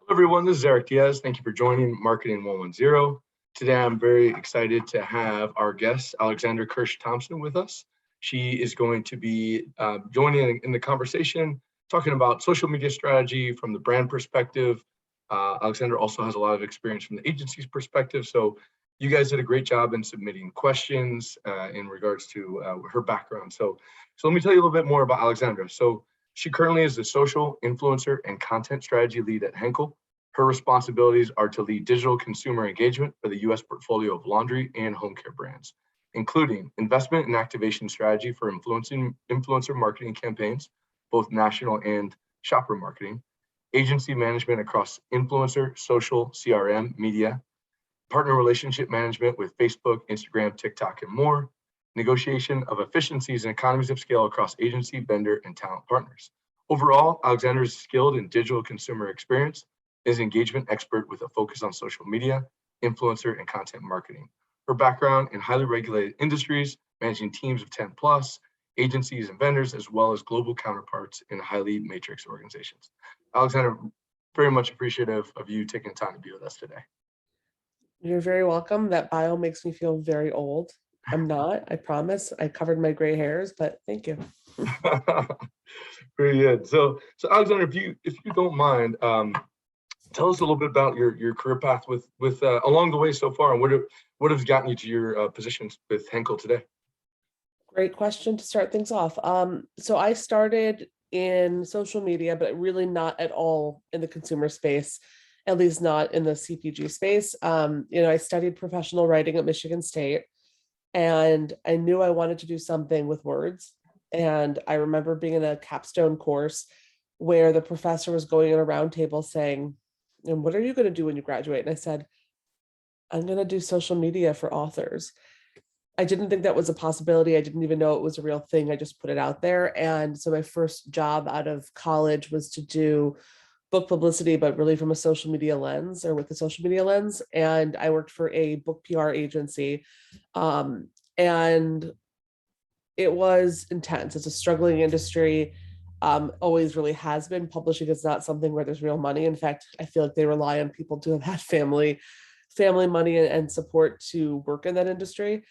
Hello, everyone. This is Eric Diaz. Thank you for joining Marketing 110. Today, I'm very excited to have our guest, Alexandra Kirsch Thompson, with us. She is going to be joining in the conversation, talking about social media strategy from the brand perspective. Alexandra also has a lot of experience from the agency's perspective. So you guys did a great job in submitting questions in regards to her background. So let me tell you a little bit more about Alexandra. So she currently is the social influencer and content strategy lead at Henkel. Her responsibilities are to lead digital consumer engagement for the U.S. portfolio of laundry and home care brands, including investment and activation strategy for influencer marketing campaigns, both national and shopper marketing, agency management across influencer, social, CRM, media, partner relationship management with Facebook, Instagram, TikTok, and more, negotiation of efficiencies and economies of scale across agency, vendor, and talent partners. Overall, Alexandra is skilled in digital consumer experience, is an engagement expert with a focus on social media, influencer, and content marketing. Her background in highly regulated industries, managing teams of 10 plus, agencies and vendors, as well as global counterparts in highly matrix organizations. Alexandra, very much appreciative of you taking the time to be with us today. You're very welcome. That bio makes me feel very old. I'm not, I promise. I covered my gray hairs, but thank you. Very good. So Alexandra, if you don't mind, tell us a little bit about your career path with along the way so far, and what has gotten you to your positions with Henkel today. Great question to start things off. So I started in social media, but really not at all in the consumer space, at least not in the CPG space. I studied professional writing at Michigan State, and I knew I wanted to do something with words. And I remember being in a capstone course where the professor was going in a round table saying, and what are you going to do when you graduate? And I said, I'm going to do social media for authors. I didn't think that was a possibility. I didn't even know it was a real thing. I just put it out there. And so my first job out of college was to do book publicity, but really from a social media lens or with a social media lens. And I worked for a book PR agency. And it was intense. It's a struggling industry. Always really has been. Publishing is not something where there's real money. In fact, I feel like they rely on people to have had family money and support to work in that industry.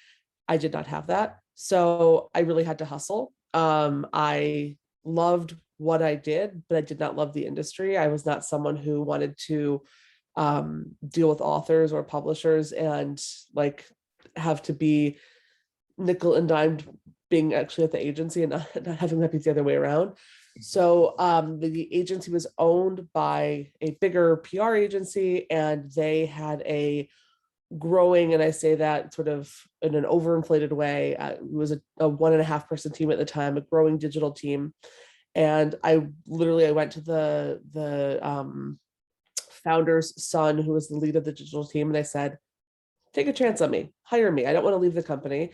I did not have that. So I really had to hustle. I loved what I did, but I did not love the industry. I was not someone who wanted to deal with authors or publishers and like have to be nickel and dimed being actually at the agency and not having that be the other way around. So the agency was owned by a bigger PR agency, and they had a growing, and I say that sort of in an overinflated way, it was a 1.5 person team at the time, a growing digital team. And I went to the founder's son, who was the lead of the digital team, and I said, take a chance on me, hire me. I don't want to leave the company.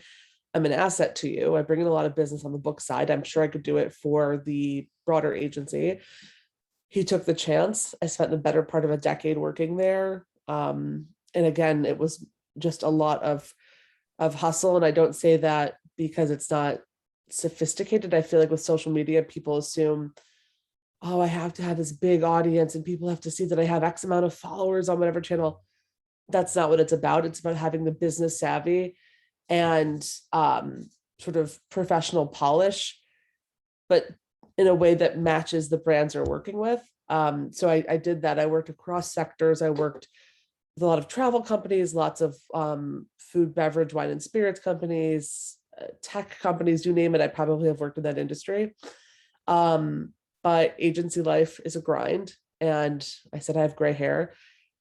I'm an asset to you. I bring in a lot of business on the book side. I'm sure I could do it for the broader agency. He took the chance. I spent the better part of a decade working there. And again, it was just a lot of hustle. And I don't say that because it's not sophisticated. I feel like with social media, people assume, oh, I have to have this big audience and people have to see that I have X amount of followers on whatever channel. That's not what it's about. It's about having the business savvy and sort of professional polish, but in a way that matches the brands you're working with. So I did that. I worked across sectors. I worked with a lot of travel companies, lots of food, beverage, wine, and spirits companies, tech companies, you name it. I probably have worked in that industry. But agency life is a grind. And I said, I have gray hair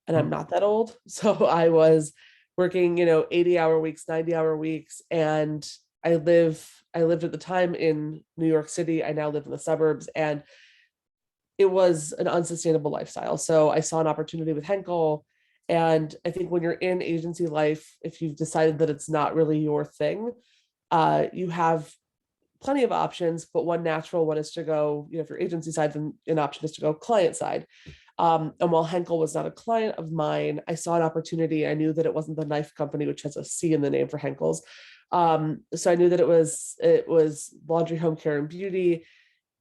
and I'm not that old. So I was working, 80-hour weeks, 90-hour weeks. And I lived at the time in New York City. I now live in the suburbs, and it was an unsustainable lifestyle. So I saw an opportunity with Henkel. And I think when you're in agency life, if you've decided that it's not really your thing, you have plenty of options, but one natural one is to go, if you're agency side, then an option is to go client side. And while Henkel was not a client of mine, I saw an opportunity. I knew that it wasn't the knife company, which has a C in the name for Henkel's. So I knew that it was laundry, home care, and beauty.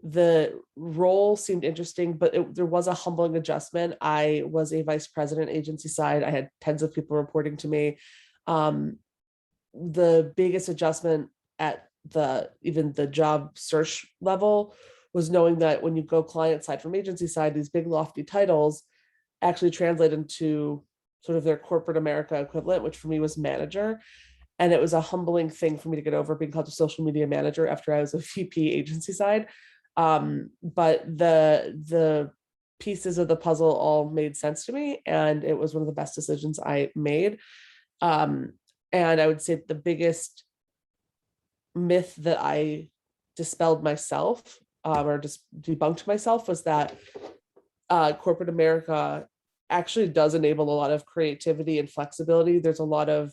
The role seemed interesting, but there was a humbling adjustment. I was a vice president agency side. I had tens of people reporting to me. The biggest adjustment at even the job search level was knowing that when you go client side from agency side, these big lofty titles actually translate into sort of their corporate America equivalent, which for me was manager. And it was a humbling thing for me to get over, being called a social media manager after I was a VP agency side. But the pieces of the puzzle all made sense to me, and it was one of the best decisions I made. And I would say the biggest myth that I dispelled myself, or just debunked myself, was that corporate America actually does enable a lot of creativity and flexibility. There's a lot of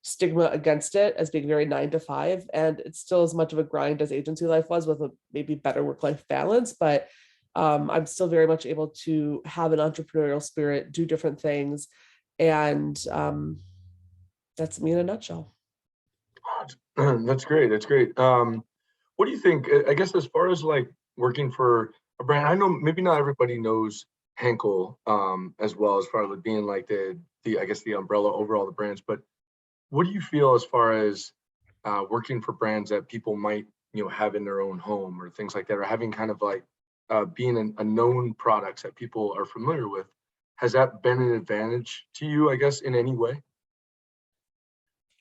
stigma against it as being very 9 to 5, and it's still as much of a grind as agency life was, with a maybe better work-life balance. But I'm still very much able to have an entrepreneurial spirit, do different things, and that's me in a nutshell. That's great. That's great. What do you think? I guess as far as like working for a brand, I know maybe not everybody knows Henkel as well, as far as being like the I guess the umbrella over all the brands. But what do you feel as far as working for brands that people might have in their own home or things like that, or having kind of like being a known products that people are familiar with? Has that been an advantage to you, I guess, in any way?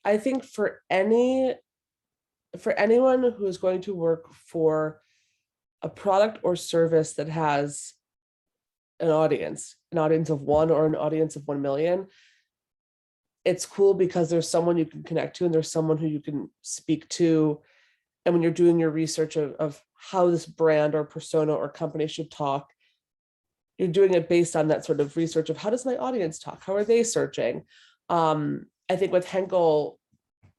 I think for anyone who is going to work for a product or service that has an audience of one or an audience of 1 million, it's cool because there's someone you can connect to, and there's someone who you can speak to. And when you're doing your research of how this brand or persona or company should talk, you're doing it based on that sort of research of, how does my audience talk? How are they searching? I think with Henkel,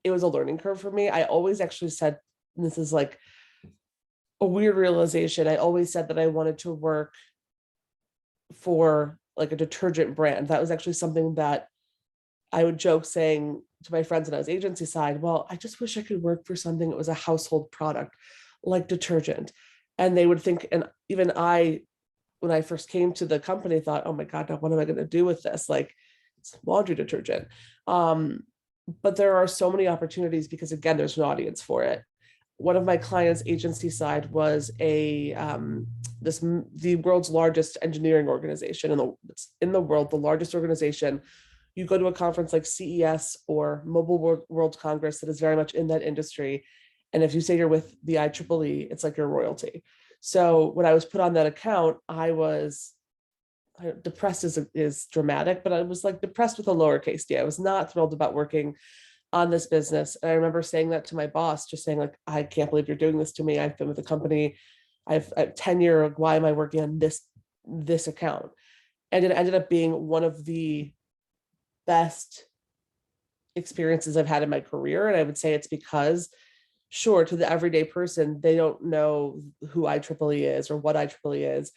it was a learning curve for me. I always actually said, and this is like a weird realization, I always said that I wanted to work for like a detergent brand. That was actually something that I would joke saying to my friends when I was agency side, well, I just wish I could work for something that was a household product like detergent. And they would think, and even I, when I first came to the company, thought, oh my God, now what am I going to do with this? Like, it's laundry detergent. But there are so many opportunities because, again, there's an audience for it. One of my clients' agency side was the world's largest engineering organization in the world, the largest organization. You go to a conference like CES or Mobile World Congress that is very much in that industry, and if you say you're with the IEEE, it's like you're royalty. So when I was put on that account, I was depressed is dramatic, but I was like depressed with a lowercase d. I was not thrilled about working on this business. And I remember saying that to my boss, just saying like, I can't believe you're doing this to me. I've been with the company. I've tenure. Why am I working on this account? And it ended up being one of the best experiences I've had in my career. And I would say it's because, sure, to the everyday person, they don't know who IEEE is or what IEEE is.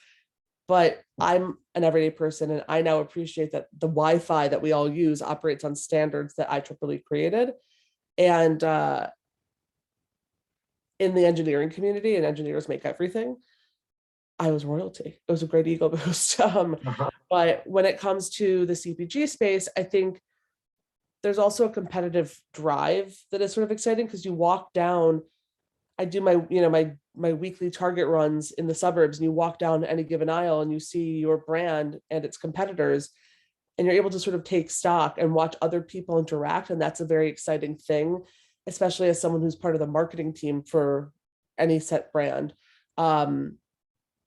But I'm an everyday person, and I now appreciate that the Wi-Fi that we all use operates on standards that IEEE created. And in the engineering community, and engineers make everything, I was royalty. It was a great ego boost. But when it comes to the CPG space, I think there's also a competitive drive that is sort of exciting, because you walk down, I do my weekly Target runs in the suburbs, and you walk down any given aisle and you see your brand and its competitors, and you're able to sort of take stock and watch other people interact. And that's a very exciting thing, especially as someone who's part of the marketing team for any set brand.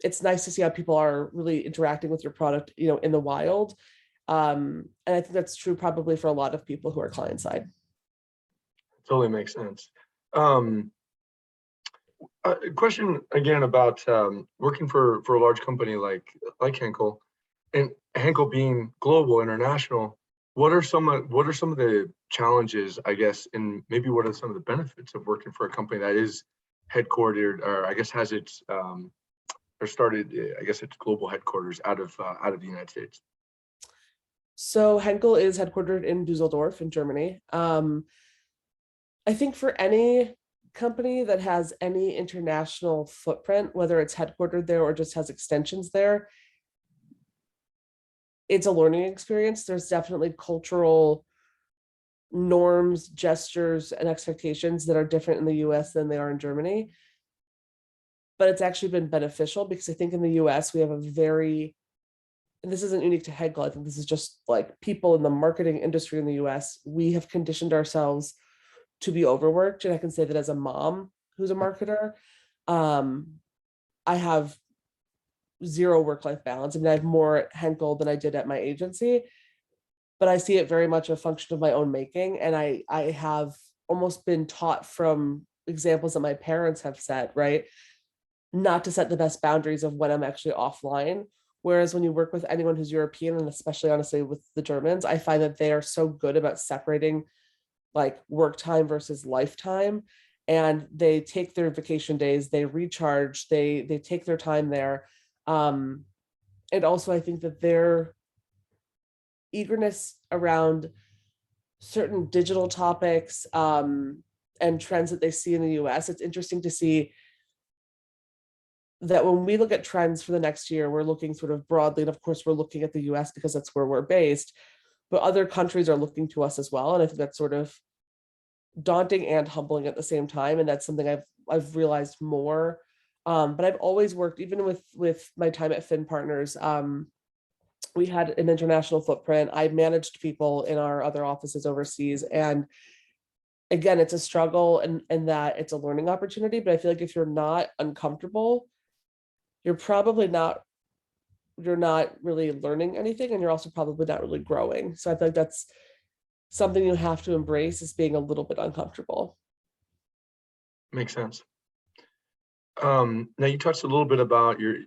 It's nice to see how people are really interacting with your product, in the wild. And I think that's true probably for a lot of people who are client side. Totally makes sense. A question again about working for a large company like Henkel, and Henkel being global, international. What are some of the challenges, I guess, and maybe what are some of the benefits of working for a company that is headquartered, or I guess has its or started, I guess, its global headquarters out of the United States? So Henkel is headquartered in Dusseldorf in Germany. I think for any company that has any international footprint, whether it's headquartered there or just has extensions there, it's a learning experience. There's definitely cultural norms, gestures, and expectations that are different in the US than they are in Germany. But it's actually been beneficial because I think in the US we have a very, and this isn't unique to Hegel, I think this is just like people in the marketing industry in the US, we have conditioned ourselves to be overworked. And I can say that as a mom who's a marketer, I have zero work-life balance. I mean, I have more at Henkel than I did at my agency, but I see it very much a function of my own making. And I have almost been taught from examples that my parents have set, right? Not to set the best boundaries of when I'm actually offline. Whereas when you work with anyone who's European, and especially honestly with the Germans, I find that they are so good about separating like work time versus lifetime. And they take their vacation days, they recharge, they take their time there. And also I think that their eagerness around certain digital topics and trends that they see in the US, it's interesting to see that when we look at trends for the next year, we're looking sort of broadly, and of course we're looking at the US because that's where we're based, but other countries are looking to us as well. And I think that's sort of daunting and humbling at the same time. And that's something I've realized more. But I've always worked, even with my time at Fin Partners, we had an international footprint. I managed people in our other offices overseas. And again, it's a struggle and that it's a learning opportunity. But I feel like if you're not uncomfortable, you're not really learning anything, and you're also probably not really growing. So I feel like that's something you have to embrace, is being a little bit uncomfortable. Makes sense. Now you touched a little bit about your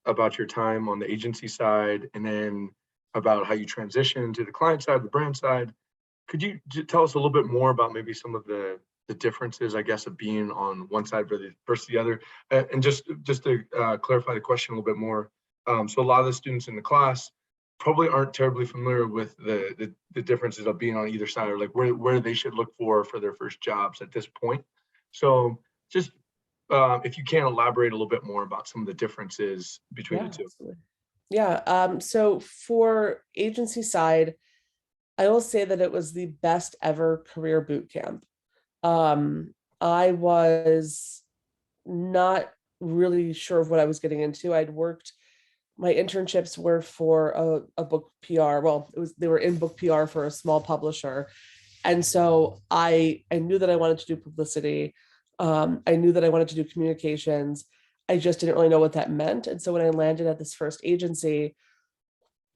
about your time on the agency side, and then about how you transitioned to the client side, the brand side. Could you tell us a little bit more about maybe some of the differences, I guess, of being on one side versus the other? And just to clarify the question a little bit more, so a lot of the students in the class probably aren't terribly familiar with the differences of being on either side, or like where they should look for their first jobs at this point. So just if you can elaborate a little bit more about some of the differences between Yeah, the two. absolutely. Yeah. So for agency side, I will say that it was the best ever career boot camp. I was not really sure of what I was getting into. My internships were for a book PR. Well, they were in book PR for a small publisher. And so I knew that I wanted to do publicity. I knew that I wanted to do communications. I just didn't really know what that meant. And so when I landed at this first agency,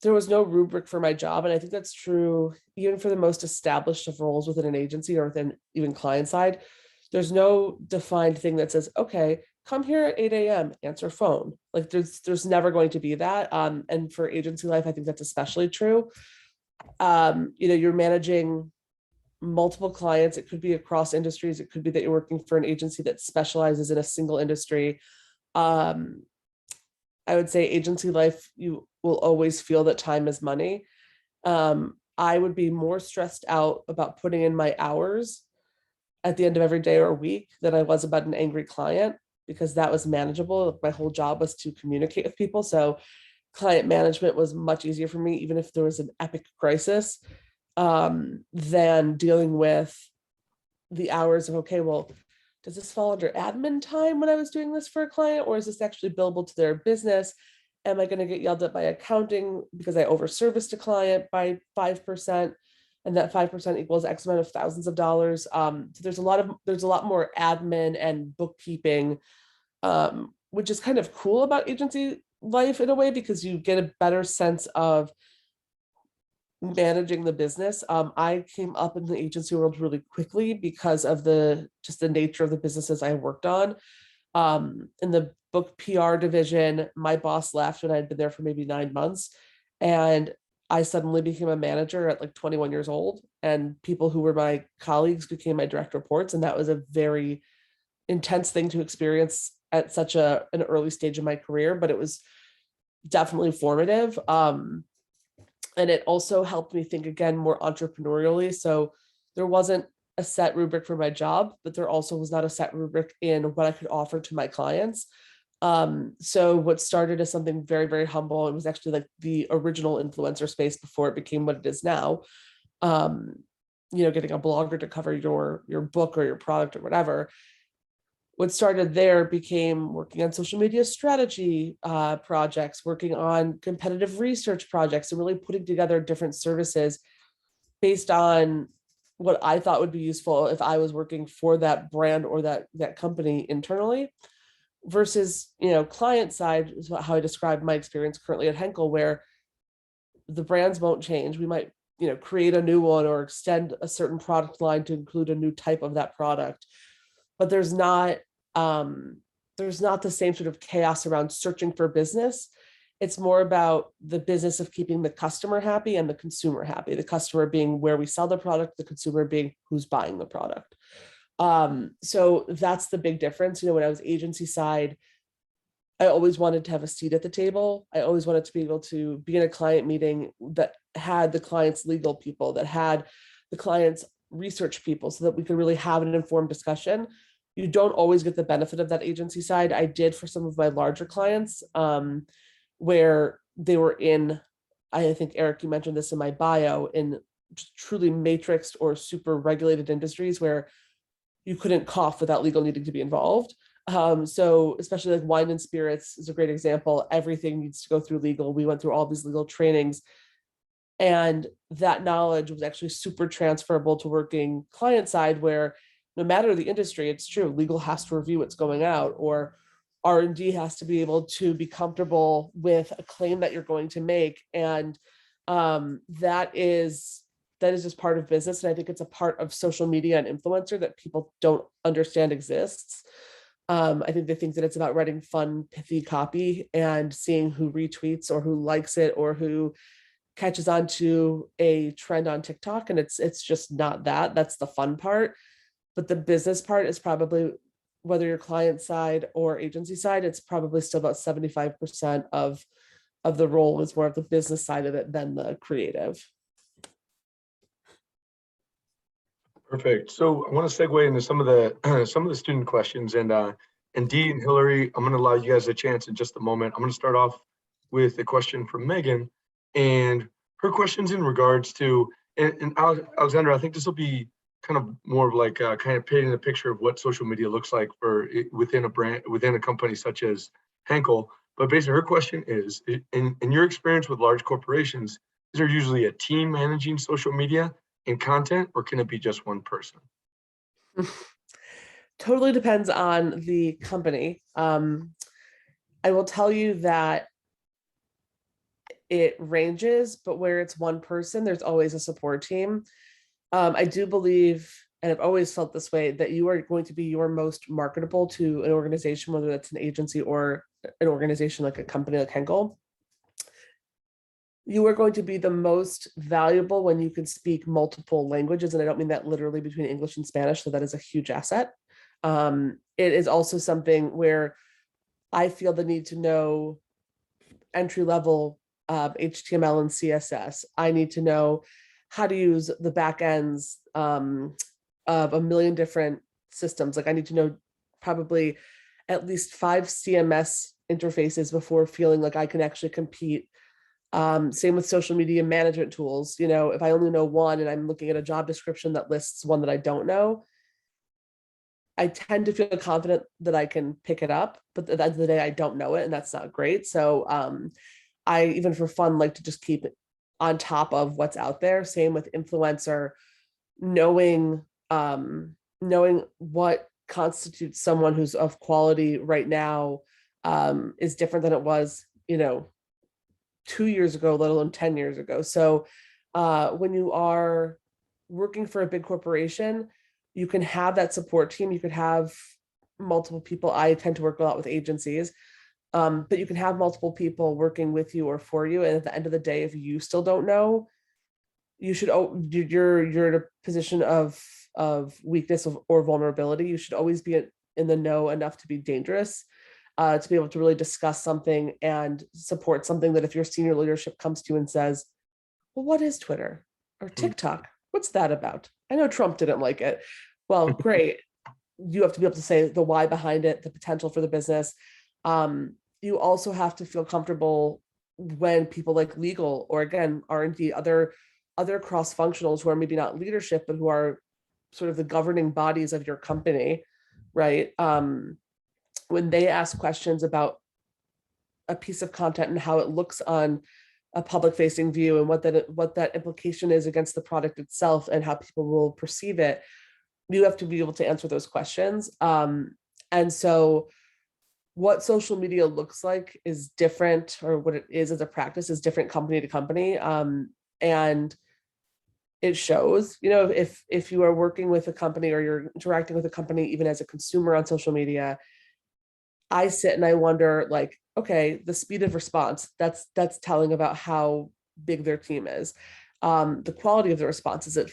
there was no rubric for my job. And I think that's true even for the most established of roles within an agency or within even client side. There's no defined thing that says, okay, come here at 8 a.m., answer phone. Like there's never going to be that. And for agency life, I think that's especially true. You're managing multiple clients. It could be across industries. It could be that you're working for an agency that specializes in a single industry. I would say agency life, you will always feel that time is money. I would be more stressed out about putting in my hours at the end of every day or week than I was about an angry client, because that was manageable. My whole job was to communicate with people. So client management was much easier for me, even if there was an epic crisis, than dealing with the hours of, okay, well, does this fall under admin time when I was doing this for a client, or is this actually billable to their business? Am I going to get yelled at by accounting because I overserviced a client by 5%, and that 5% equals X amount of thousands of dollars? So there's a lot more admin and bookkeeping, which is kind of cool about agency life in a way, because you get a better sense of managing the business. I came up in the agency world really quickly because of the nature of the businesses I worked on. In the book PR division, my boss left when I'd been there for maybe 9 months, and I suddenly became a manager at like 21 years old, and people who were my colleagues became my direct reports. And that was a very intense thing to experience at such an early stage of my career, but it was definitely formative. And it also helped me think again more entrepreneurially. So there wasn't a set rubric for my job, but there also was not a set rubric in what I could offer to my clients. So what started as something very, very humble, it was actually like the original influencer space before it became what it is now. Getting a blogger to cover your book or your product or whatever. What started there became working on social media strategy projects, working on competitive research projects, and really putting together different services based on what I thought would be useful if I was working for that brand or that company internally, versus client side is how I describe my experience currently at Henkel, where the brands won't change. We might create a new one or extend a certain product line to include a new type of that product, but there's not the same sort of chaos around searching for business. It's more about the business of keeping the customer happy and the consumer happy, the customer being where we sell the product, the consumer being who's buying the product. So that's the big difference. When I was agency side, I always wanted to have a seat at the table. I always wanted to be able to be in a client meeting that had the client's legal people, that had the client's research people, so that we could really have an informed discussion. You don't always get the benefit of that agency side. I did for some of my larger clients, where they were in, I think, Eric, you mentioned this in my bio, in truly matrixed or super regulated industries where you couldn't cough without legal needing to be involved. So especially like wine and spirits is a great example. Everything needs to go through legal. We went through all these legal trainings, and that knowledge was actually super transferable to working client side, where no matter the industry, it's true, legal has to review what's going out, or R&D has to be able to be comfortable with a claim that you're going to make. And that is just part of business. And I think it's a part of social media and influencer that people don't understand exists. I think they think that it's about writing fun, pithy copy and seeing who retweets or who likes it or who catches on to a trend on TikTok. And it's just not that. That's the fun part. But the business part is probably, whether you're client side or agency side, it's probably still about 75% of the role is more of the business side of it than the creative. Perfect. So I want to segue into some of the student questions, and Dee and Hillary, I'm going to allow you guys a chance in just a moment. I'm going to start off with a question from Megan, and her question's in regards to, and Alexandra, I think this will be kind of more of like kind of painting the picture of what social media looks like within a brand, within a company such as Henkel. But basically her question is, in your experience with large corporations, is there usually a team managing social media and content, or can it be just one person? Totally depends on the company. I will tell you that it ranges, but where it's one person, there's always a support team. I do believe, and I've always felt this way, that you are going to be your most marketable to an organization, whether that's an agency or an organization like a company like Henkel. You are going to be the most valuable when you can speak multiple languages. And I don't mean that literally between English and Spanish, so that is a huge asset. It is also something where I feel the need to know entry-level HTML and CSS. I need to know how to use the back ends of a million different systems. Like I need to know probably at least 5 CMS interfaces before feeling like I can actually compete. Same with social media management tools. If I only know one and I'm looking at a job description that lists one that I don't know, I tend to feel confident that I can pick it up, but at the end of the day, I don't know it, and that's not great. So I, even for fun, like to just keep it on top of what's out there. Same with influencer, knowing what constitutes someone who's of quality right now is different than it was, 2 years ago, let alone 10 years ago. So when you are working for a big corporation, you can have that support team. You could have multiple people. I tend to work a lot with agencies, but you can have multiple people working with you or for you. And at the end of the day, if you still don't know, you're in a position of weakness or vulnerability. You should always be in the know enough to be dangerous, to be able to really discuss something and support something that if your senior leadership comes to you and says, well, what is Twitter or TikTok? What's that about? I know Trump didn't like it. Well, great. You have to be able to say the why behind it, the potential for the business. You also have to feel comfortable when people like legal or again R&D, other cross functionals who are maybe not leadership but who are sort of the governing bodies of your company, right? When they ask questions about a piece of content and how it looks on a public facing view and what that implication is against the product itself and how people will perceive it, you have to be able to answer those questions. And so what social media looks like is different, or what it is as a practice is different company to company. And it shows, if you are working with a company or you're interacting with a company, even as a consumer on social media, I sit and I wonder, like, okay, the speed of response, that's telling about how big their team is. The quality of the response, is it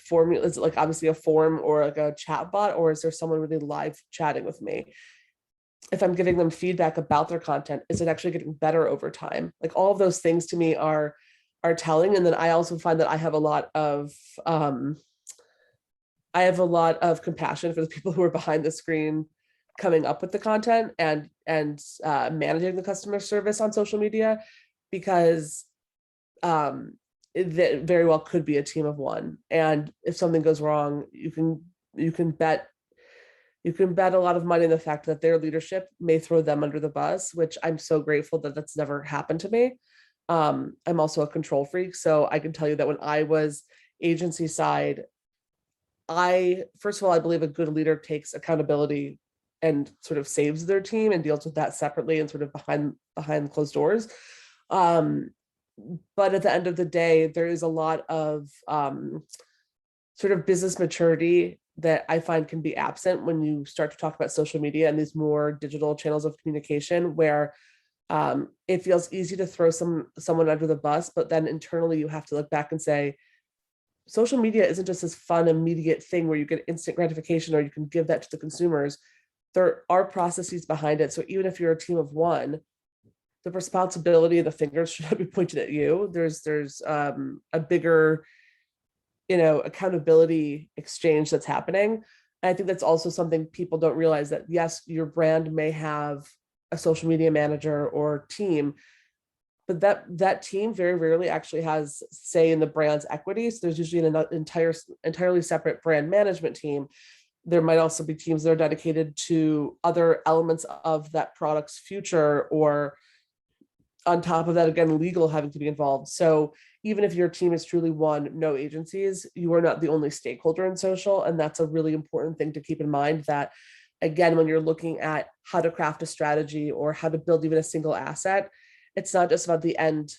like obviously a form or like a chat bot, or is there someone really live chatting with me? If I'm giving them feedback about their content, is it actually getting better over time? Like all of those things to me are telling. And then I also find that I have a lot of compassion for the people who are behind the screen coming up with the content and managing the customer service on social media, because that very well could be a team of one. And if something goes wrong, you can bet a lot of money in the fact that their leadership may throw them under the bus, which I'm so grateful that that's never happened to me. I'm also a control freak, so I can tell you that when I was agency side, first of all, I believe a good leader takes accountability and sort of saves their team and deals with that separately and sort of behind closed doors. But at the end of the day, there is a lot of sort of business maturity that I find can be absent when you start to talk about social media and these more digital channels of communication, where it feels easy to throw someone under the bus, but then internally you have to look back and say, social media isn't just this fun, immediate thing where you get instant gratification or you can give that to the consumers. There are processes behind it. So even if you're a team of one, the responsibility of the fingers should not be pointed at you. There's a bigger, accountability exchange that's happening. And I think that's also something people don't realize, that yes, your brand may have a social media manager or team, but that team very rarely actually has say in the brand's equity. So there's usually an entirely separate brand management team. There might also be teams that are dedicated to other elements of that product's future, or on top of that, again, legal having to be involved. So even if your team is truly one, no agencies, you are not the only stakeholder in social. And that's a really important thing to keep in mind, that again, when you're looking at how to craft a strategy or how to build even a single asset, it's not just about the end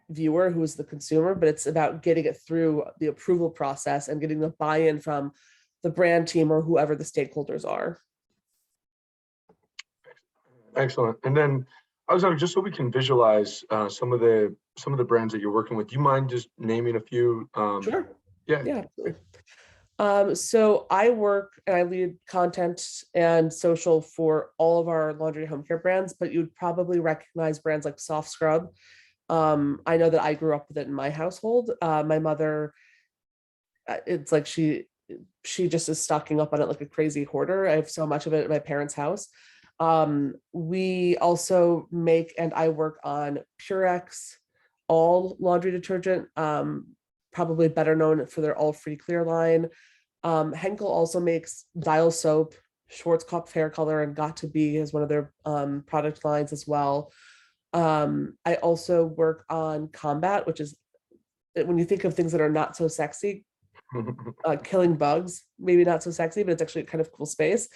viewer who is the consumer, but it's about getting it through the approval process and getting the buy-in from the brand team or whoever the stakeholders are. Excellent. And then Alexandra, just so we can visualize some of the brands that you're working with, do you mind just naming a few? Sure. Yeah. Absolutely. So I work and I lead content and social for all of our laundry and home care brands, but you'd probably recognize brands like Soft Scrub. I know that I grew up with it in my household. My mother, it's like she just is stocking up on it like a crazy hoarder. I have so much of it at my parents' house. We also make, and I work on Purex, all laundry detergent, probably better known for their all free clear line. Henkel also makes Dial soap, Schwarzkopf hair color, and Got to Be is one of their product lines as well. I also work on Combat, which is, when you think of things that are not so sexy, killing bugs, maybe not so sexy, but it's actually a kind of cool space.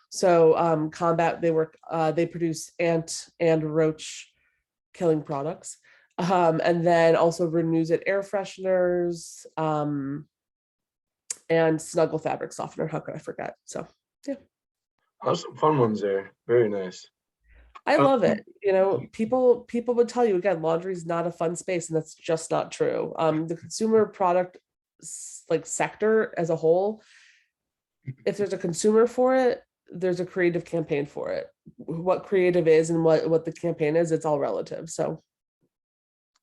So Combat, they produce ant and roach killing products. And then also Renews It air fresheners, and Snuggle fabric softener. How could I forget? So yeah. Some fun ones there. Very nice. I love it. People would tell you, again, laundry is not a fun space, and that's just not true. The consumer product like sector as a whole, if there's a consumer for it, there's a creative campaign for it. What creative is and what the campaign is, it's all relative. So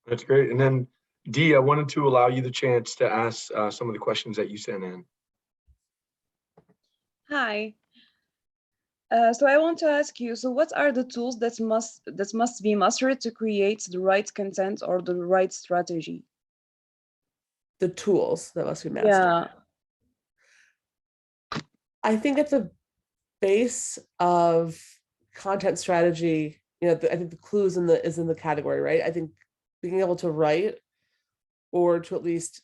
that's great. And then Dee, I wanted to allow you the chance to ask some of the questions that you sent in. Hi. So I want to ask you, so what are the tools that must be mastered to create the right content or the right strategy? The tools that must be mastered. Yeah. I think at the base of content strategy, I think the clues is in the category, right? I think being able to write, or to at least,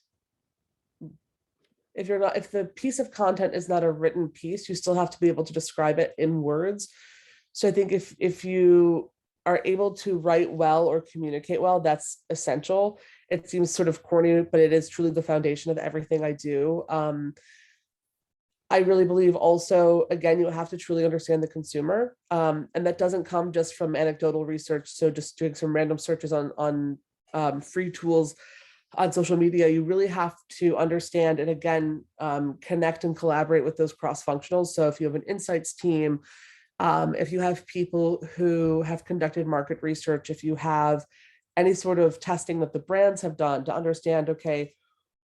if the piece of content is not a written piece, you still have to be able to describe it in words. So I think if you are able to write well or communicate well, that's essential. It seems sort of corny, but it is truly the foundation of everything I do. I really believe also, again, you have to truly understand the consumer. And that doesn't come just from anecdotal research. So just doing some random searches on free tools on social media, you really have to understand and, again, connect and collaborate with those cross-functionals. So if you have an insights team, if you have people who have conducted market research, if you have any sort of testing that the brands have done to understand, okay,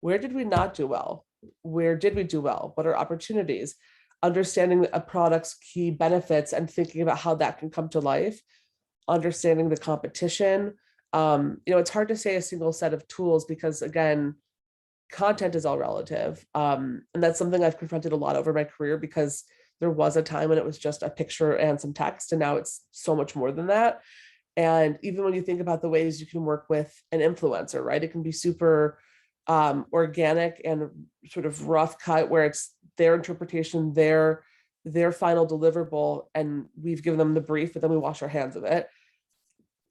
where did we not do well? Where did we do well? What are opportunities? Understanding a product's key benefits and thinking about how that can come to life, understanding the competition. It's hard to say a single set of tools because, again, content is all relative. And that's something I've confronted a lot over my career, because there was a time when it was just a picture and some text, and now it's so much more than that. And even when you think about the ways you can work with an influencer, right, it can be super organic and sort of rough cut, where it's their interpretation, their final deliverable, and we've given them the brief, but then we wash our hands of it.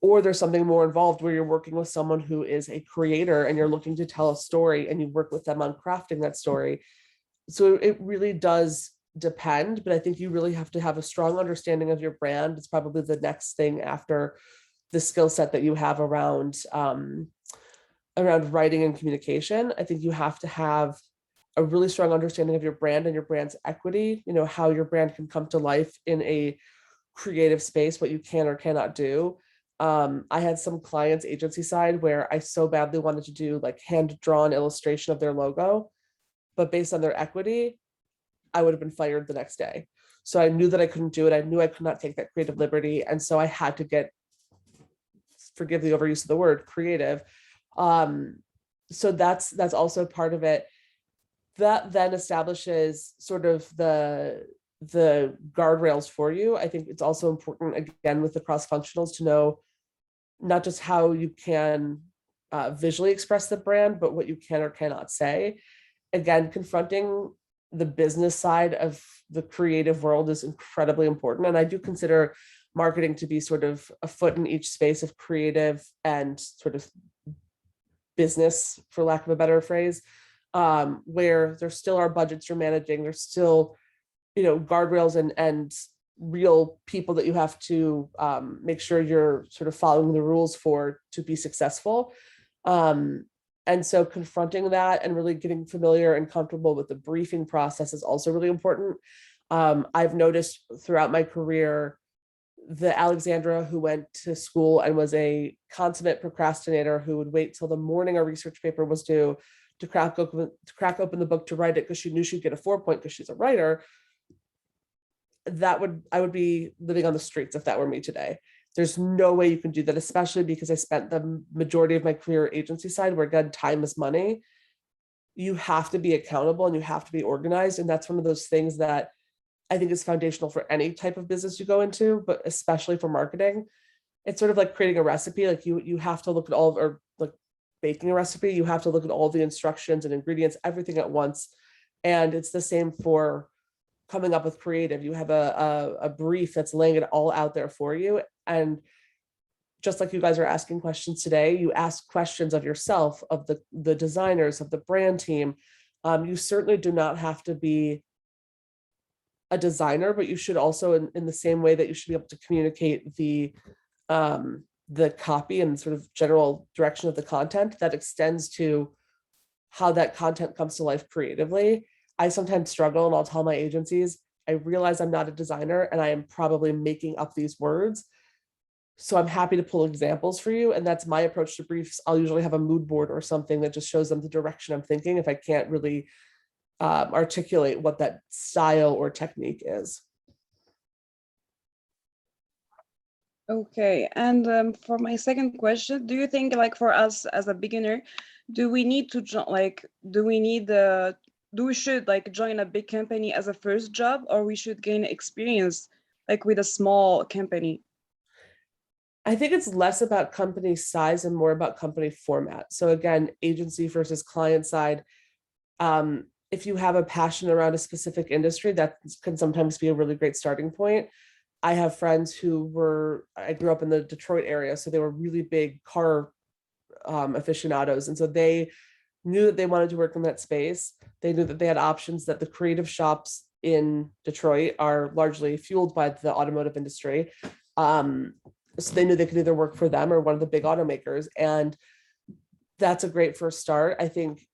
Or there's something more involved where you're working with someone who is a creator and you're looking to tell a story, and you work with them on crafting that story. So it really does depend, but I think you really have to have a strong understanding of your brand. It's probably the next thing after the skill set that you have around writing and communication. I think you have to have a really strong understanding of your brand and your brand's equity, how your brand can come to life in a creative space, what you can or cannot do. I had some clients agency side where I so badly wanted to do like hand-drawn illustration of their logo, but based on their equity, I would have been fired the next day. So I knew that I couldn't do it. I knew I could not take that creative liberty. And so I had to get, forgive the overuse of the word, creative. So that's also part of it. That then establishes sort of the guardrails for you. I think it's also important, again, with the cross-functionals, to know not just how you can visually express the brand, but what you can or cannot say. Again, confronting the business side of the creative world is incredibly important. And I do consider marketing to be sort of a foot in each space of creative and sort of business, for lack of a better phrase, where there still are budgets you're managing. There's still, guardrails and real people that you have to make sure you're sort of following the rules for to be successful. And so confronting that and really getting familiar and comfortable with the briefing process is also really important. I've noticed throughout my career, the Alexandra who went to school and was a consummate procrastinator, who would wait till the morning a research paper was due to crack open the book to write it because she knew she'd get a 4 point because she's a writer, I would be living on the streets if that were me today. There's no way you can do that, especially because I spent the majority of my career agency side, where, again, time is money. You have to be accountable and you have to be organized. And that's one of those things that I think is foundational for any type of business you go into, but especially for marketing. It's sort of like creating a recipe. Like you have to look at or like baking a recipe, you have to look at all the instructions and ingredients, everything at once. And it's the same for coming up with creative. You have a brief that's laying it all out there for you. And just like you guys are asking questions today, you ask questions of yourself, of the designers, of the brand team. You certainly do not have to be a designer, but you should also, in the same way that you should be able to communicate the copy and sort of general direction of the content, that extends to how that content comes to life creatively. I sometimes struggle, and I'll tell my agencies, I realize I'm not a designer and I am probably making up these words. So I'm happy to pull examples for you. And that's my approach to briefs. I'll usually have a mood board or something that just shows them the direction I'm thinking if I can't really articulate what that style or technique is. Okay, and for my second question, do you think like for us as a beginner, do we need to do we should like join a big company as a first job, or we should gain experience like with a small company? I think it's less about company size and more about company format. So again, agency versus client side. If you have a passion around a specific industry, that can sometimes be a really great starting point. I have friends I grew up in the Detroit area, so they were really big car aficionados. And so they knew that they wanted to work in that space. They knew that they had options, that the creative shops in Detroit are largely fueled by the automotive industry. So they knew they could either work for them or one of the big automakers. And that's a great first start. I think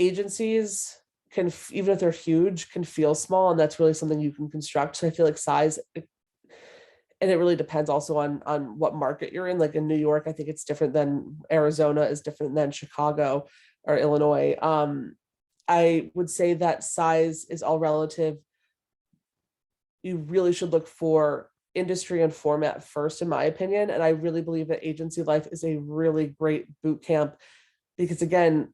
agencies can, even if they're huge, can feel small. And that's really something you can construct. So I feel like size, and it really depends also on what market you're in. Like in New York, I think it's different than Arizona is different than Chicago or Illinois. I would say that size is all relative. You really should look for industry and format first, in my opinion. And I really believe that agency life is a really great boot camp because, again,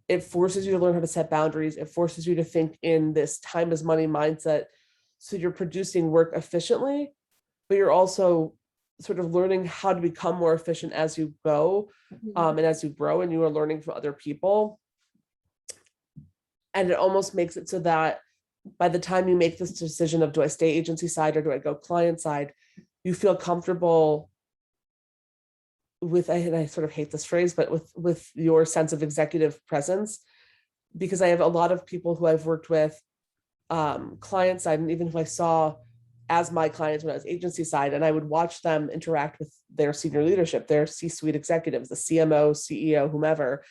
it forces you to learn how to set boundaries. It forces you to think in this time is money mindset. So you're producing work efficiently, but you're also sort of learning how to become more efficient as you go and as you grow, and you are learning from other people. And it almost makes it so that by the time you make this decision of do I stay agency side or do I go client side, you feel comfortable with, and I sort of hate this phrase, but with your sense of executive presence, because I have a lot of people who I've worked with client side, and even who I saw as my clients when I was agency side, and I would watch them interact with their senior leadership, their C-suite executives, the CMO, CEO, whomever.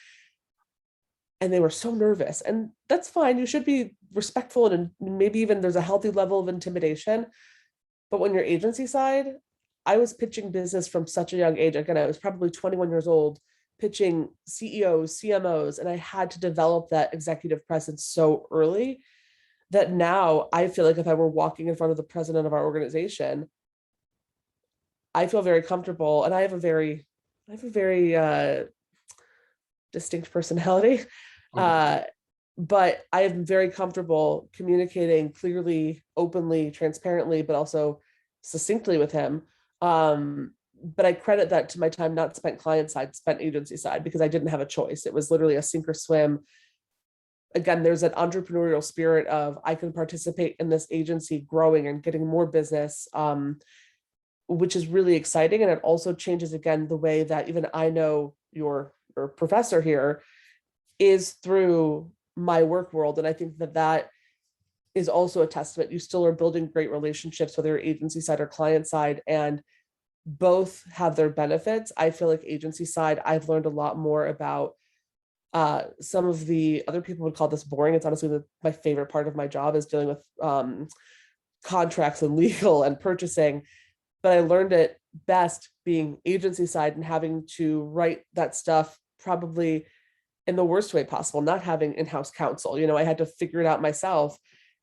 And they were so nervous, and that's fine. You should be respectful, and maybe even there's a healthy level of intimidation. But when you're agency side, I was pitching business from such a young age. Again, I was probably 21 years old, pitching CEOs, CMOs, and I had to develop that executive presence so early that now I feel like if I were walking in front of the president of our organization, I feel very comfortable, and I have a very distinct personality. But I am very comfortable communicating clearly, openly, transparently, but also succinctly with him. But I credit that to my time not spent client side, spent agency side, because I didn't have a choice. It was literally a sink or swim. Again, there's an entrepreneurial spirit of I can participate in this agency growing and getting more business, which is really exciting. And it also changes, again, the way that even I know your professor here is through my work world. And I think that is also a testament. You still are building great relationships, whether you're agency side or client side, and both have their benefits. I feel like agency side, I've learned a lot more about some of the other people would call this boring. It's honestly my favorite part of my job is dealing with contracts and legal and purchasing. But I learned it best being agency side and having to write that stuff probably in the worst way possible, not having in-house counsel. I had to figure it out myself,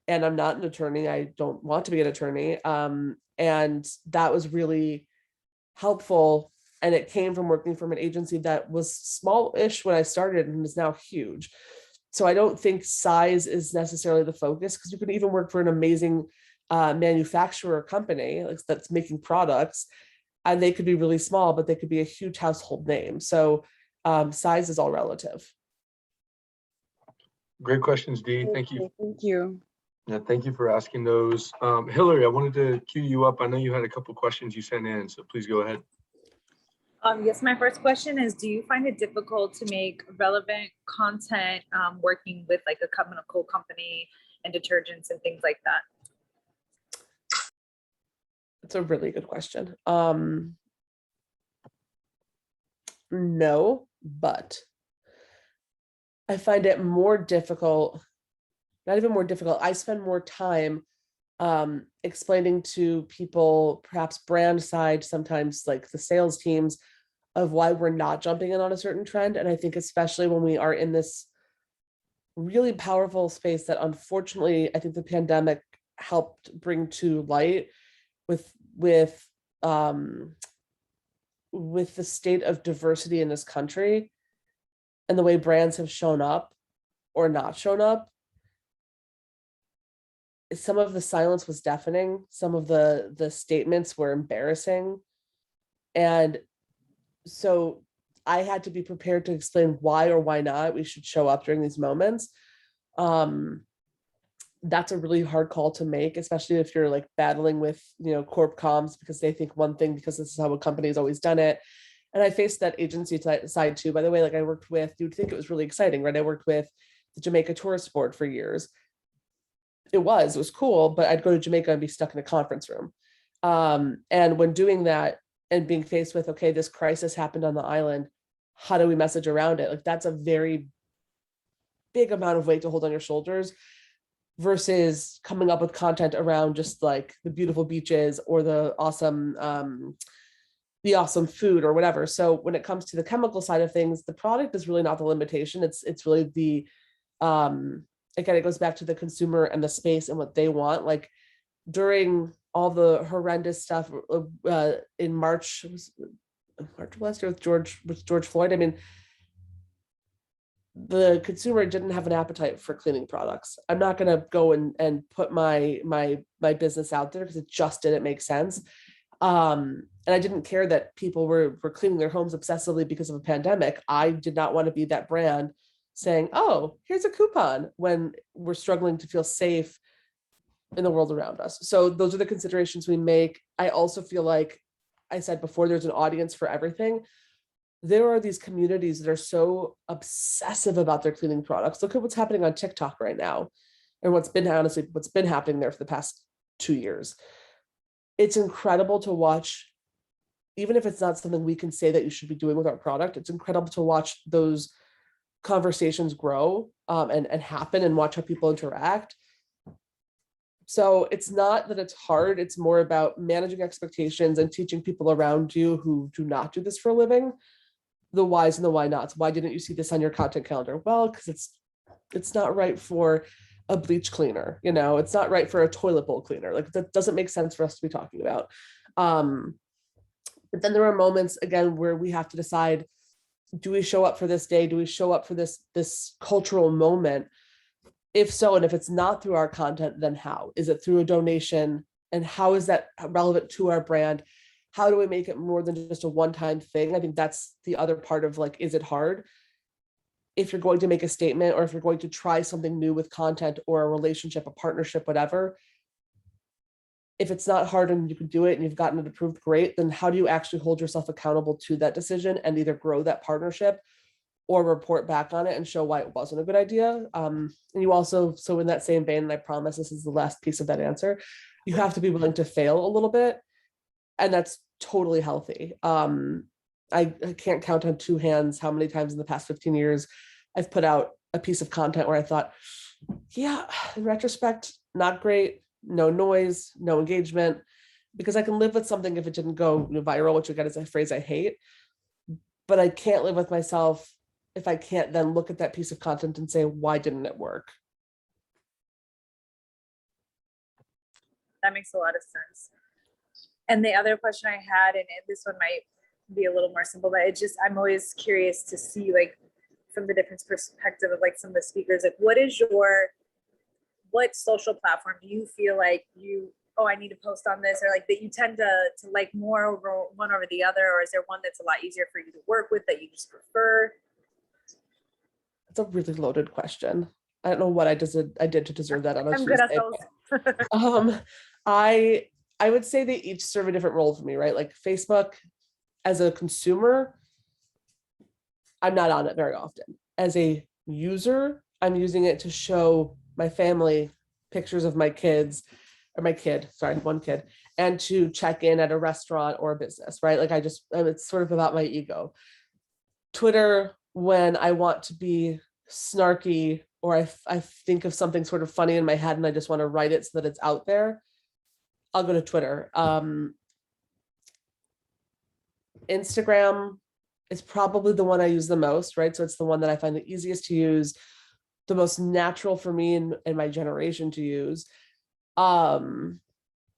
and I'm not an attorney. I don't want to be an attorney. And that was really helpful. And it came from working from an agency that was small-ish when I started and is now huge. So I don't think size is necessarily the focus, because you can even work for an amazing manufacturer company that's making products, and they could be really small, but they could be a huge household name. So size is all relative. Great questions, Dee. Thank you. Thank you. Yeah, thank you for asking those. Hillary, I wanted to cue you up. I know you had a couple questions you sent in, so please go ahead. Yes, my first question is, do you find it difficult to make relevant content working with like a chemical company and detergents and things like that? That's a really good question. No, but I find it more difficult, not even more difficult. I spend more time explaining to people, perhaps brand side, sometimes like the sales teams, of why we're not jumping in on a certain trend. And I think especially when we are in this really powerful space that unfortunately I think the pandemic helped bring to light with with um with the state of diversity in this country and the way brands have shown up or not shown up. Some of the silence was deafening, some of the statements were embarrassing, and so I had to be prepared to explain why or why not we should show up during these moments. um that's a really hard call to make, especially if you're like battling with, corp comms because they think one thing because this is how a company has always done it. And I faced that agency side too. By the way, like I worked with, you'd think it was really exciting, right? I worked with the Jamaica Tourist Board for years. It was cool, but I'd go to Jamaica and be stuck in a conference room. And when doing that and being faced with, okay, this crisis happened on the island, how do we message around it? Like that's a very big amount of weight to hold on your shoulders versus coming up with content around just like the beautiful beaches or the awesome food or whatever. So when it comes to the chemical side of things, the product is really not the limitation. It's really the again, it goes back to the consumer and the space and what they want. Like during all the horrendous stuff in March of last year with George Floyd. I mean, the consumer didn't have an appetite for cleaning products. I'm not going to go and put my business out there because it just didn't make sense. And I didn't care that people were cleaning their homes obsessively because of a pandemic. I did not want to be that brand saying, oh, here's a coupon when we're struggling to feel safe in the world around us. So those are the considerations we make. I also feel like I said before, there's an audience for everything. There are these communities that are so obsessive about their cleaning products. Look at what's happening on TikTok right now and what's been happening there for the past 2 years. It's incredible to watch, even if it's not something we can say that you should be doing with our product. It's incredible to watch those conversations grow and happen and watch how people interact. So it's not that it's hard. It's more about managing expectations and teaching people around you who do not do this for a living the whys and the why nots. Why didn't you see this on your content calendar? Well, because it's not right for a bleach cleaner, it's not right for a toilet bowl cleaner. Like that doesn't make sense for us to be talking about. But then there are moments again where we have to decide, do we show up for this day? Do we show up for this cultural moment? If so, and if it's not through our content, then how? Is it through a donation? And how is that relevant to our brand? How do we make it more than just a one-time thing? I think that's the other part of like, is it hard? If you're going to make a statement or if you're going to try something new with content or a relationship, a partnership, whatever, if it's not hard and you can do it and you've gotten it approved, great, then how do you actually hold yourself accountable to that decision and either grow that partnership or report back on it and show why it wasn't a good idea? And you also, so in that same vein, and I promise this is the last piece of that answer, you have to be willing to fail a little bit. And that's totally healthy. I can't count on two hands how many times in the past 15 years I've put out a piece of content where I thought, yeah, in retrospect, not great, no noise, no engagement, because I can live with something if it didn't go viral, which again is a phrase I hate, but I can't live with myself if I can't then look at that piece of content and say, why didn't it work? That makes a lot of sense. And the other question I had, and this one might be a little more simple, but I'm always curious to see like from the different perspective of like some of the speakers, like what social platform do you feel like I need to post on this, or like that you tend to like more over one over the other, or is there one that's a lot easier for you to work with that you just prefer? It's a really loaded question. I don't know what I did to deserve that. I'm good at those. I would say they each serve a different role for me, right? Like Facebook, as a consumer, I'm not on it very often. As a user, I'm using it to show my family pictures of my kids, or one kid, and to check in at a restaurant or a business, right? Like it's sort of about my ego. Twitter, when I want to be snarky or I think of something sort of funny in my head and I just want to write it so that it's out there, I'll go to Twitter. Instagram is probably the one I use the most, right? So it's the one that I find the easiest to use. the most natural for me and my generation to use. And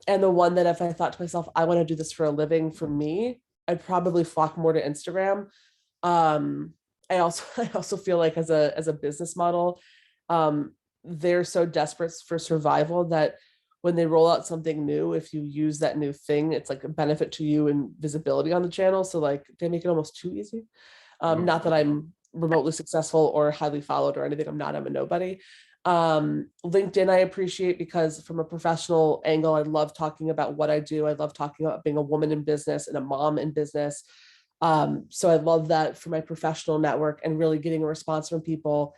the one that if I thought to myself, I want to do this for a living for me, I'd probably flock more to Instagram. I also feel like as a business model, they're so desperate for survival that when they roll out something new, if you use that new thing, it's like a benefit to you and visibility on the channel. So like they make it almost too easy. Not that I'm remotely successful or highly followed or anything. I'm a nobody. LinkedIn I appreciate because from a professional angle, I love talking about what I do. I love talking about being a woman in business and a mom in business. So I love that for my professional network and really getting a response from people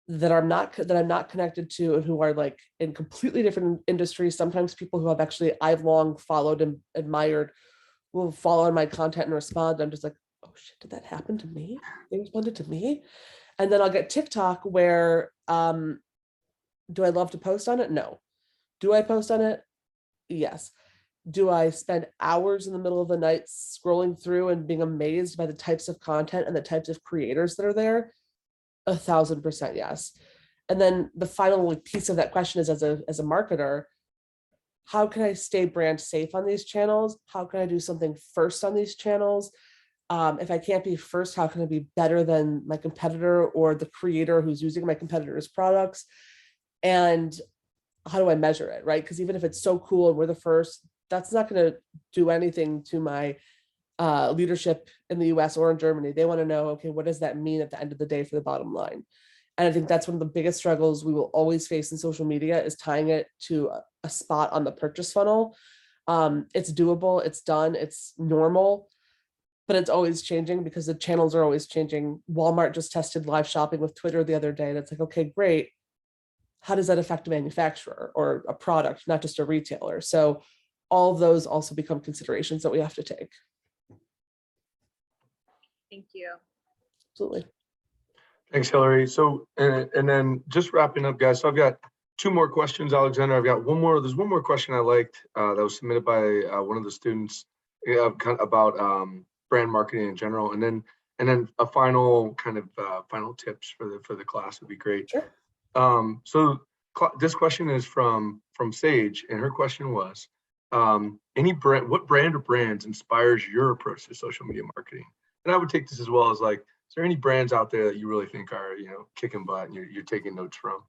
that I'm not connected to and who are like in completely different industries. Sometimes people who I've long followed and admired will follow my content and respond. I'm just like, oh shit, did that happen to me? They responded to me. And then I'll get TikTok where do I love to post on it? No. Do I post on it? Yes. Do I spend hours in the middle of the night scrolling through and being amazed by the types of content and the types of creators that are there? 1,000% yes. And then the final piece of that question is as a marketer, how can I stay brand safe on these channels? How can I do something first on these channels? If I can't be first, how can I be better than my competitor or the creator who's using my competitor's products? And how do I measure it, right? Because even if it's so cool and we're the first, that's not going to do anything to my leadership in the US or in Germany. They want to know, okay, what does that mean at the end of the day for the bottom line? And I think that's one of the biggest struggles we will always face in social media is tying it to a spot on the purchase funnel. It's doable, it's done, it's normal, but it's always changing because the channels are always changing. Walmart just tested live shopping with Twitter the other day. And it's like, okay, great. How does that affect a manufacturer or a product, not just a retailer? So all of those also become considerations that we have to take. Thank you. Absolutely. Thanks, Hillary. So, and then just wrapping up, guys. So I've got two more questions, Alexandra. I've got one more. There's one more question I liked that was submitted by one of the students kind of about brand marketing in general, and then a final kind of final tips for the class would be great. Sure. So this question is from Sage, and her question was, what brand or brands inspires your approach to social media marketing? And I would take this as well as like, is there any brands out there that you really think are, kicking butt and you're taking notes from?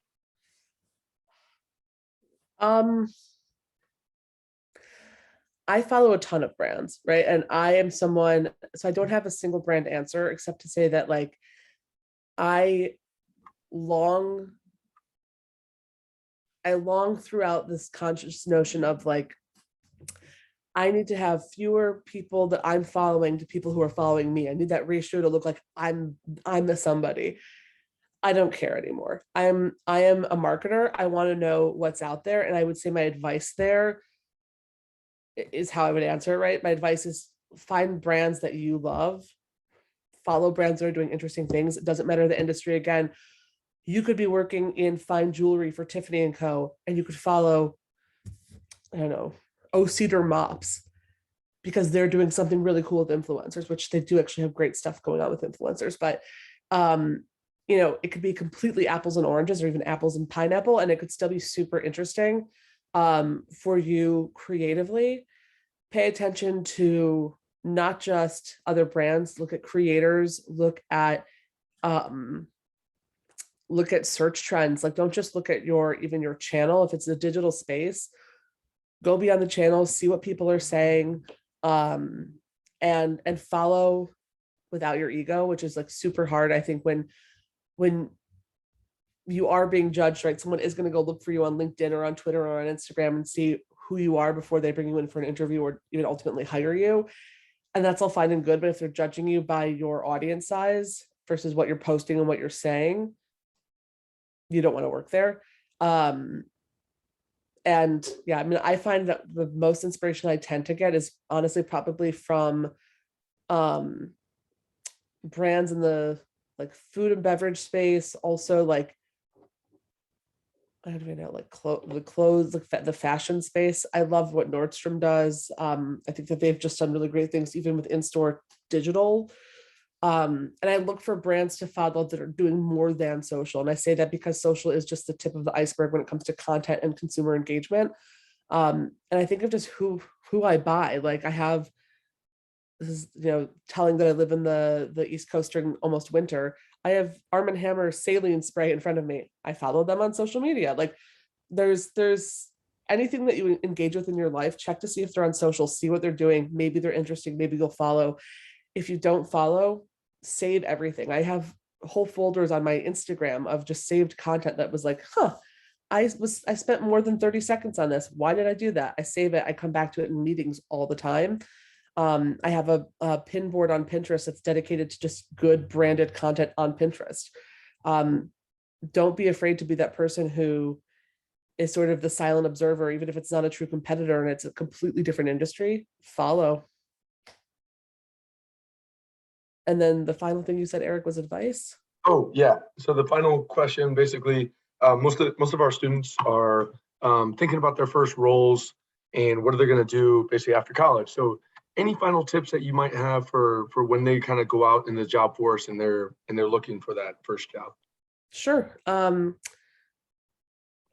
I follow a ton of brands, right? And I am someone, so I don't have a single brand answer except to say that like I long throughout this conscious notion of like, I need to have fewer people that I'm following to people who are following me. I need that ratio to look like I'm the somebody. I don't care anymore. I am a marketer. I want to know what's out there. And I would say my advice there is how I would answer it, right? My advice is find brands that you love, follow brands that are doing interesting things. It doesn't matter the industry. Again, you could be working in fine jewelry for Tiffany & Co. and you could follow, I don't know, Cedar Mops because they're doing something really cool with influencers, which they do actually have great stuff going on with influencers. But, it could be completely apples and oranges or even apples and pineapple, and it could still be super interesting for you creatively. Pay attention to not just other brands, look at creators, look at search trends. Like don't just look at your channel. If it's a digital space, go beyond the channel, see what people are saying, and follow without your ego, which is like super hard. I think when you are being judged, right? Someone is going to go look for you on LinkedIn or on Twitter or on Instagram and see who you are before they bring you in for an interview or even ultimately hire you. And that's all fine and good. But if they're judging you by your audience size versus what you're posting and what you're saying, you don't want to work there. And yeah, I mean, I find that the most inspiration I tend to get is honestly probably from brands in the like food and beverage space, also like I don't even know, like the clothes, the fashion space. I love what Nordstrom does. I think that they've just done really great things, even with in-store digital And I look for brands to follow that are doing more than social. And I say that because social is just the tip of the iceberg when it comes to content and consumer engagement. And I think of just who I buy. Like I have, this is, telling that I live in the East Coast during almost winter. I have Arm & Hammer saline spray in front of me. I follow them on social media. Like there's anything that you engage with in your life, check to see if they're on social, see what they're doing. Maybe they're interesting, maybe you'll follow. If you don't follow, save everything. I have whole folders on my Instagram of just saved content that was like, I spent more than 30 seconds on this. Why did I do that? I save it. I come back to it in meetings all the time. I have a pin board on Pinterest that's dedicated to just good branded content on Pinterest. Don't be afraid to be that person who is sort of the silent observer, even if it's not a true competitor and it's a completely different industry. Follow. And then the final thing you said, Eric, was advice. Oh, yeah. So the final question, basically, most of our students are thinking about their first roles and what are they going to do basically after college. So any final tips that you might have for when they kind of go out in the job force and they're looking for that first job? Sure.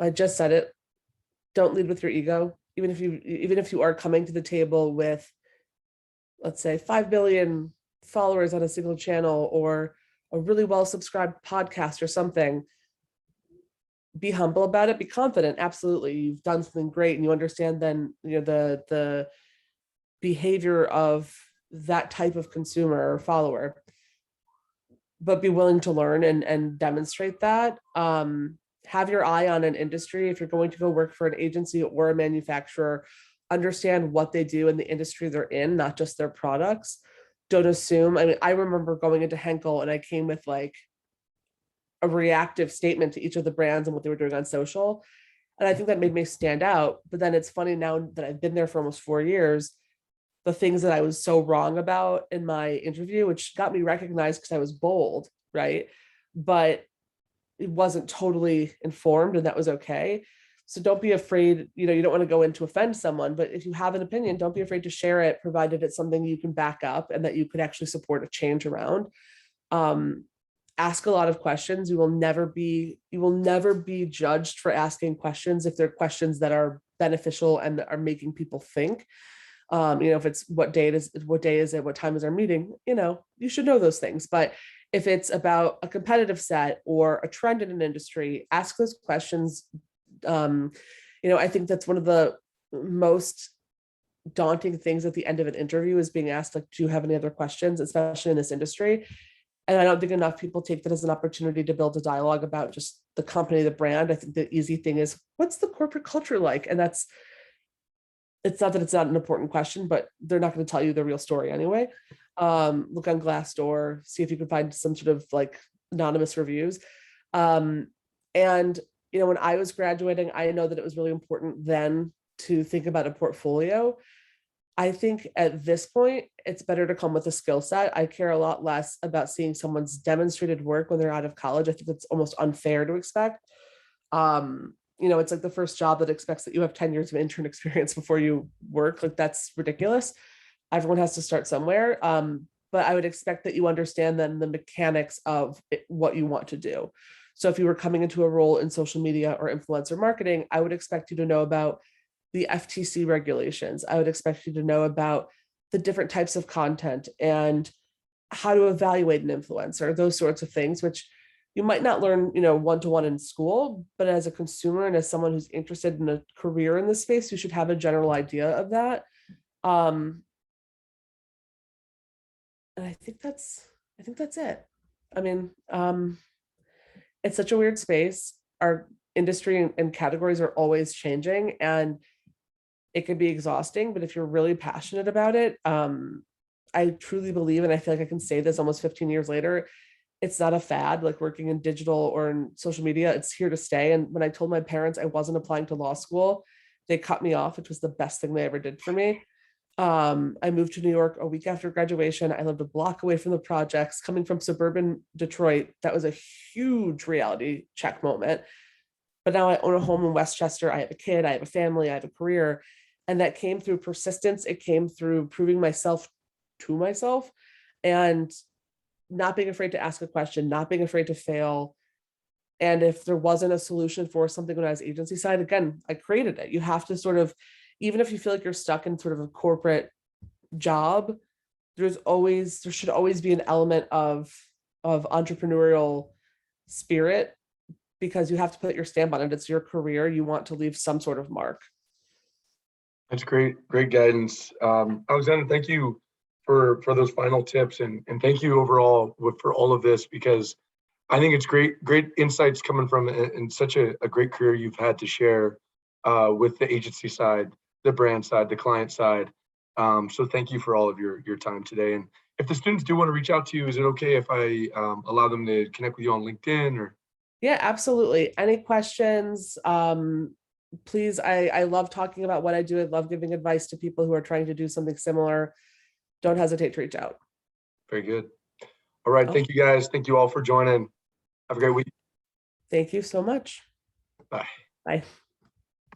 I just said it. Don't lead with your ego. Even if you are coming to the table with, let's say, 5 billion followers on a single channel or a really well subscribed podcast or something, be humble about it, be confident. Absolutely. You've done something great and you understand then, the behavior of that type of consumer or follower, but be willing to learn and demonstrate that. Have your eye on an industry. If you're going to go work for an agency or a manufacturer, understand what they do in the industry they're in, not just their products. Don't assume. I mean, I remember going into Henkel and I came with like a reactive statement to each of the brands and what they were doing on social. And I think that made me stand out. But then it's funny now that I've been there for almost 4 years, the things that I was so wrong about in my interview, which got me recognized because I was bold, right? But it wasn't totally informed, and that was okay. So don't be afraid, you don't want to go in to offend someone, but if you have an opinion, don't be afraid to share it, provided it's something you can back up and that you could actually support a change around. Ask a lot of questions. You will never be judged for asking questions if they're questions that are beneficial and are making people think. If it's what day is it, what time is our meeting, you should know those things. But if it's about a competitive set or a trend in an industry, ask those questions. I think that's one of the most daunting things at the end of an interview is being asked, like, do you have any other questions, especially in this industry? And I don't think enough people take that as an opportunity to build a dialogue about just the company, the brand. I think the easy thing is, what's the corporate culture like? And it's not that it's not an important question, but they're not going to tell you the real story anyway. Look on Glassdoor, see if you can find some sort of like anonymous reviews. And when I was graduating, I know that it was really important then to think about a portfolio. I think at this point, it's better to come with a skill set. I care a lot less about seeing someone's demonstrated work when they're out of college. I think it's almost unfair to expect. It's like the first job that expects that you have 10 years of intern experience before you work. Like, that's ridiculous. Everyone has to start somewhere. But I would expect that you understand then the mechanics of what you want to do. So if you were coming into a role in social media or influencer marketing, I would expect you to know about the FTC regulations. I would expect you to know about the different types of content and how to evaluate an influencer, those sorts of things, which you might not learn, one-to-one in school, but as a consumer and as someone who's interested in a career in this space, you should have a general idea of that. And I think that's it. I mean, it's such a weird space. Our industry and categories are always changing, and it can be exhausting, but if you're really passionate about it, I truly believe, and I feel like I can say this almost 15 years later, it's not a fad, like working in digital or in social media, it's here to stay. And when I told my parents I wasn't applying to law school, they cut me off, which was the best thing they ever did for me. I moved to New York a week after graduation. I lived a block away from the projects. Coming from suburban Detroit, that was a huge reality check moment. But now I own a home in Westchester. I have a kid, I have a family, I have a career. And that came through persistence. It came through proving myself to myself. And not being afraid to ask a question, not being afraid to fail. And if there wasn't a solution for something when I was agency side, again, I created it. You have to sort of, even if you feel like you're stuck in sort of a corporate job, there should always be an element of entrepreneurial spirit, because you have to put your stamp on it. It's your career. You want to leave some sort of mark. That's great, great guidance. Alexandra, thank you for those final tips, and thank you overall for all of this, because I think it's great insights coming from in such a great career you've had to share with the agency side, the brand side, the client side. So thank you for all of your time today. And if the students do want to reach out to you, is it okay if I allow them to connect with you on LinkedIn or? Yeah, absolutely. Any questions? Please, I love talking about what I do. I love giving advice to people who are trying to do something similar. Don't hesitate to reach out. Very good. All right. Thank you guys. Thank you all for joining. Have a great week. Thank you so much. Bye. Bye.